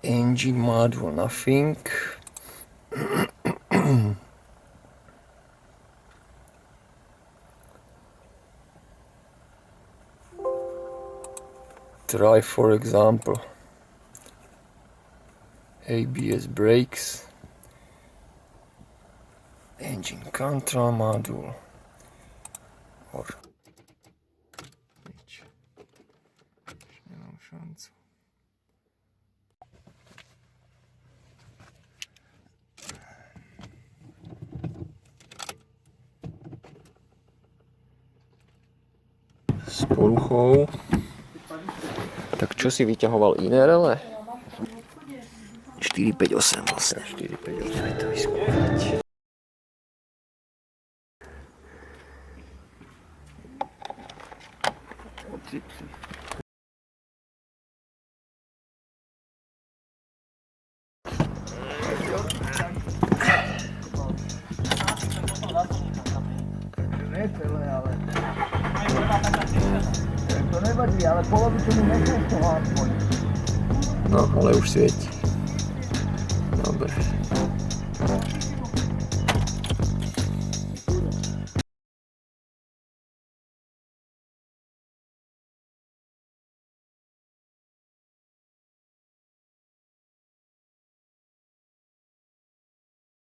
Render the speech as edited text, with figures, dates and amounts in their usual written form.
Engine module, nothing. Try, for example, ABS brakes, engine control module, or nič. Nemám šancu. S poruchou. Tak čo si vyťahoval iné rele? 458 vlastne. 458, aj to vyskúšať. Nie celé, ale... To nevadí, ale polovicu mi nechal z toho aspoň. No, ale už svieti.